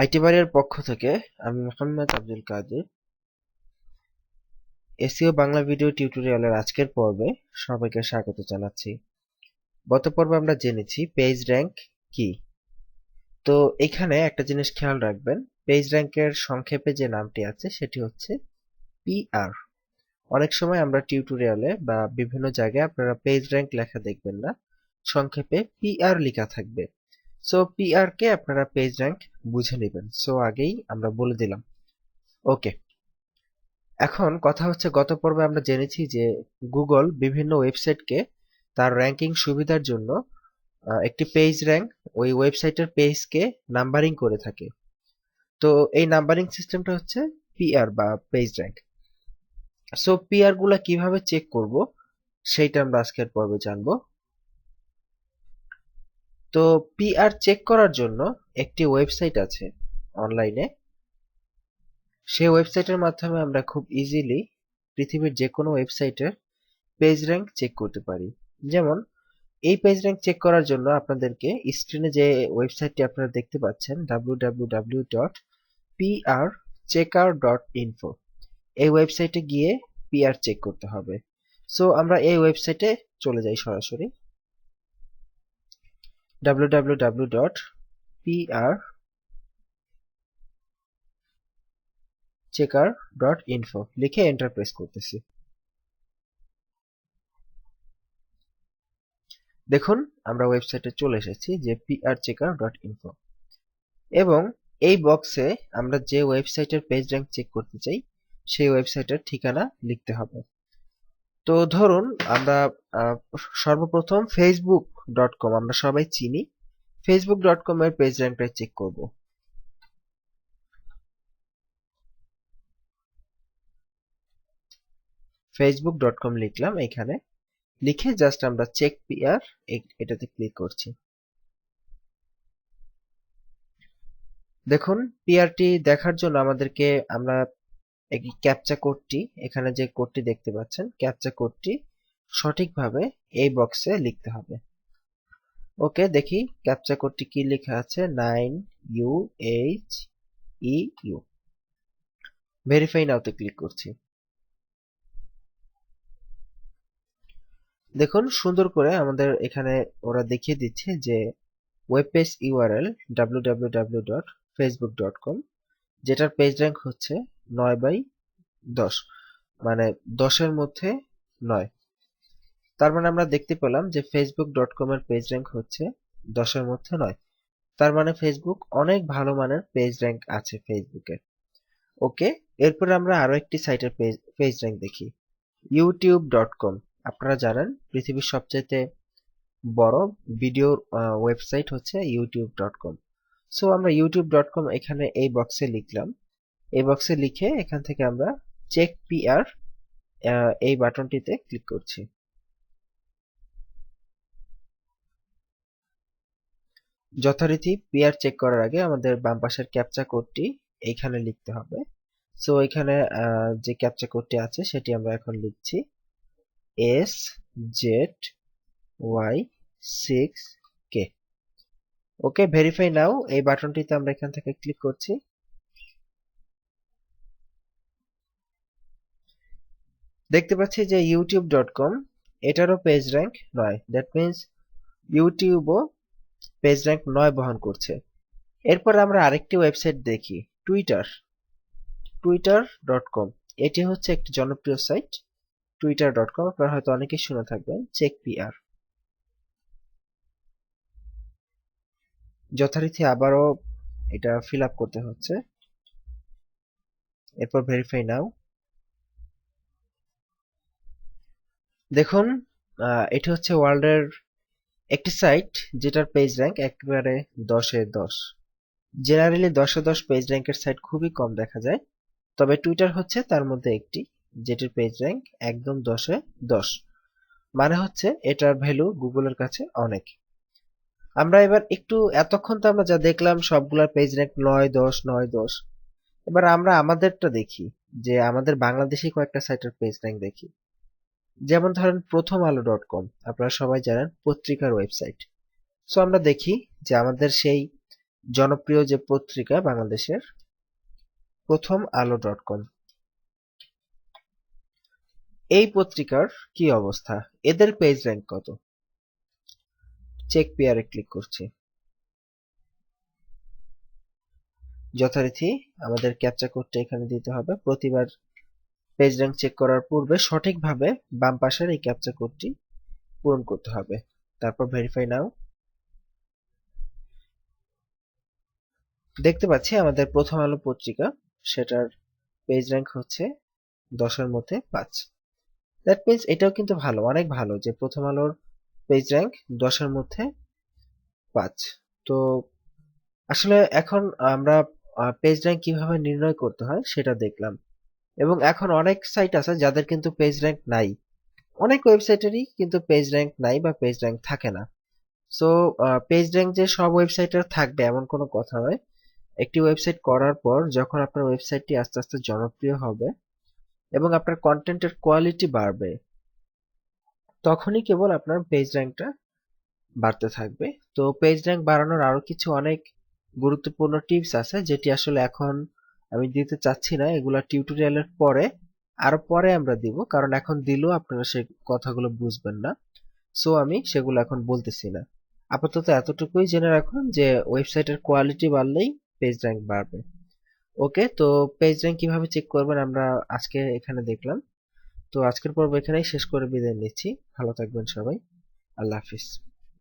IT বাড়ির পক্ষ থেকে আমি মোহাম্মদ আব্দুল কাদের এসইও বাংলা ভিডিও টিউটোরিয়ালের আজকের পর্বে সবাইকে স্বাগত জানাচ্ছি। গত পর্বে আমরা জেনেছি পেজ র্যাঙ্ক কি। তো এখানে একটা জিনিস খেয়াল রাখবেন, পেজ র্যাঙ্কের সংক্ষেপে যে নামটি আছে সেটি হচ্ছে পিআর। অনেক সময় আমরা টিউটোরিয়ালে বা বিভিন্ন জায়গায় আপনারা পেজ র্যাঙ্ক লেখা দেখবেন না, সংক্ষেপে পিআর লেখা থাকবে। সো পিআর কে আপনারা পেজ র্যাঙ্ক বুঝে নেবেন। সো আগেই আমরা বলে দিলাম। ওকে, এখন কথা হচ্ছে গত পর্বে আমরা জেনেছি যে গুগল বিভিন্ন ওয়েবসাইটকে তার র্যাঙ্কিং সুবিধার জন্য একটি পেজ র্যাঙ্ক ওই ওয়েবসাইটের পেজকে নাম্বারিং করে থাকে। তো এই নাম্বারিং সিস্টেমটা হচ্ছে পিআর বা পেজ র্যাঙ্ক। সো পিআর গুলা কিভাবে চেক করব সেইটা আমরা আজকের পর্বে জানবো। তো পিআর চেক করার জন্য একটি ওয়েবসাইট আছে অনলাইনে। সেই ওয়েবসাইটের মাধ্যমে আমরা খুব ইজিলি পৃথিবীর যে কোনো ওয়েবসাইটের পেজ র্যাঙ্ক চেক করতে পারি। যেমন এই পেজ র্যাঙ্ক চেক করার জন্য আপনাদেরকে স্ক্রিনে যে ওয়েবসাইটটি আপনারা দেখতে পাচ্ছেন www.prchecker.info, এই ওয়েবসাইটে গিয়ে পিআর চেক করতে হবে। সো আমরা এই ওয়েবসাইটে চলে যাই সরাসরি www.prchecker.info লিখে এন্টার প্রেস করতেছি। দেখুন আমরা ওয়েবসাইটে চলে এসেছি যে prchecker.info, এবং এই বক্সে আমরা যে ওয়েবসাইটের পেজ র্যাঙ্ক চেক করতে চাই সেই ওয়েবসাইটের ঠিকানা লিখতে হবে। তো ধরুন আমরা সর্বপ্রথম facebook.com আমরা সবাই চিনি, facebook.com এর পেজ র্যাঙ্কটা চেক করব। facebook.com লিখলাম, এখানে লিখে জাস্ট আমরা চেক পিআর এটাতে ক্লিক করছি। দেখুন পিআরটি দেখার জন্য আমাদেরকে আমরা এই ক্যাপচা কোডটি, এখানে যে কোডটি দেখতে পাচ্ছেন ক্যাপচা কোডটি সঠিকভাবে এই বক্সে লিখতে হবে। ওকে, দেখি ক্যাপচা কোডটি কি লেখা আছে, 9UHEU। ভেরিফাই নাওতে ক্লিক করছি। দেখুন সুন্দর করে আমাদের এখানে ওরা দেখিয়ে দিচ্ছে যে ওয়েব পেজ ইউআরএল www.facebook.com, যেটার পেজ র্যাঙ্ক হচ্ছে 9/10, মানে 10-এর মধ্যে 9। তার মানে আমরা দেখতে পেলাম যে facebook.com এর পেজ র্যাঙ্ক হচ্ছে 10-এর মধ্যে 9। তার মানে ফেসবুক অনেক ভালো মানের পেজ র্যাঙ্ক আছে ফেসবুকে। ওকে, এরপর আমরা আরো একটি সাইটের পেজ র্যাঙ্ক দেখি, youtube.com। আপনারা জানেন পৃথিবীর সবচেয়ে বড় ভিডিও ওয়েবসাইট হচ্ছে youtube.com। সো আমরা youtube.com এখানে এই বক্সে লিখলাম। এই বক্সে লিখে এখান থেকে আমরা চেক পিআর এই বাটনটিতে ক্লিক করছি। যথারীতি পিআর চেক করার আগে আমাদের বাম পাশের ক্যাপচা কোডটি এইখানে লিখতে হবে। সো এখানে যে ক্যাপচা কোডটি আছে সেটি আমরা এখন লিখছি, SZY6K। ওকে, ভেরিফাই নাও এই বাটনটিতে আমরা এখান থেকে ক্লিক করছি। দেখতে পাচ্ছি যে youtube.com এটারও পেজ র্যাঙ্ক 9, দ্যাট মিন্স ইউটিউবও পেজ র্যাঙ্ক 9 বহন করছে। এরপর আমরা আরেকটি ওয়েবসাইট দেখি, টুইটার.com। এটি হচ্ছে একটি জনপ্রিয় সাইট টুইটার.com, আপনারা হয়তো অনেকেই শুনে থাকবেন। চেক পিআর, যথারীতি আবারও এটা ফিল আপ করতে হচ্ছে। এরপর ভেরিফাই নাও। দেখুন এটি হচ্ছে ওয়ার্ল্ডের একটি সাইট যেটার পেজ র্যাঙ্ক একেবারে 10-এ 10। জেনারেলি 10-এ 10 পেজ র্যাঙ্কের সাইট খুবই কম দেখা যায়, তবে টুইটার হচ্ছে তার মধ্যে একটি যেটির পেজ র্যাঙ্ক একদম 10-এ 10, মানে হচ্ছে এটার ভ্যালু গুগলের কাছে অনেক। আমরা এবার একটু, এতক্ষণ তো আমরা যা দেখলাম সবগুলার পেজ র্যাঙ্ক 9-10 9-10, এবার আমরা আমাদেরটা দেখি যে আমাদের বাংলাদেশি কয়েকটা সাইটের পেজ র্যাঙ্ক দেখি। যেমন ধরেন প্রথম আলো.com, আপনারা সবাই জানেন পত্রিকার ওয়েবসাইট। সো আমরা দেখি যে আমাদের সেই জনপ্রিয় যে পত্রিকা বাংলাদেশের, প্রথম আলো.কম। এই পত্রিকার কি অবস্থা, এদের পেজ র্যাঙ্ক কত? চেক পেয়ারে ক্লিক করছি। যথারীতি আমাদের ক্যাপচা কোডটা এখানে দিতে হবে। প্রতিবার পেজ র্যাঙ্ক চেক করার পূর্বে সঠিকভাবে বাম পাশের এই ক্যাপচা কোডটি পূরণ করতে হবে। তারপর ভেরিফাই নাও। দেখতে পাচ্ছি আমাদের প্রথম আলো পত্রিকা, সেটার পেজ র্যাঙ্ক হচ্ছে 10-এর মধ্যে 5। দ্যাট মিনস এটাও কিন্তু ভালো, অনেক ভালো যে প্রথম আলোর পেজ র্যাঙ্ক 10-এর মধ্যে 5। তো আসলে এখন আমরা পেজ র্যাঙ্ক কিভাবে নির্ণয় করতে হয় সেটা দেখলাম। এবং এখন অনেক সাইট আছে যাদের কিন্তু পেজ র্যাঙ্ক নাই, অনেক ওয়েবসাইটেরই কিন্তু পেজ র্যাঙ্ক নাই বা পেজ র্যাঙ্ক থাকে না। সো পেজ র্যাঙ্ক যে সব ওয়েবসাইটের থাকবে এমন কোনো কথা নয়। একটি ওয়েবসাইট করার পর যখন আপনার ওয়েবসাইটটি আস্তে আস্তে জনপ্রিয় হবে এবং আপনার কন্টেন্টের কোয়ালিটি বাড়বে, তখনই কেবল আপনার পেজ র্যাঙ্কটা বাড়তে থাকবে। তো পেজ র্যাঙ্ক বাড়ানোর আরো কিছু অনেক গুরুত্বপূর্ণ টিপস আছে, যেটি আসলে এখন আমি দিতে চাচ্ছি না, এগুলা টিউটোরিয়ালের পরে, আরো পরে আমরা দিব, কারণ এখন দিলেও আপনারা সেই কথাগুলো বুঝবেন না। সো আমি সেগুলো এখন বলতেছি না। আপাতত এতটুকুই জেনে রাখুন যে ওয়েবসাইটের কোয়ালিটি বাড়লেই পেজ র্যাঙ্ক বাড়বে। ওকে, তো পেজ র্যাঙ্ক কিভাবে চেক করবেন আমরা আজকে এখানে দেখলাম। তো আজকের পর্ব এখানেই শেষ করে বিদায় নিচ্ছি। ভালো থাকবেন সবাই। আল্লাহ হাফিজ।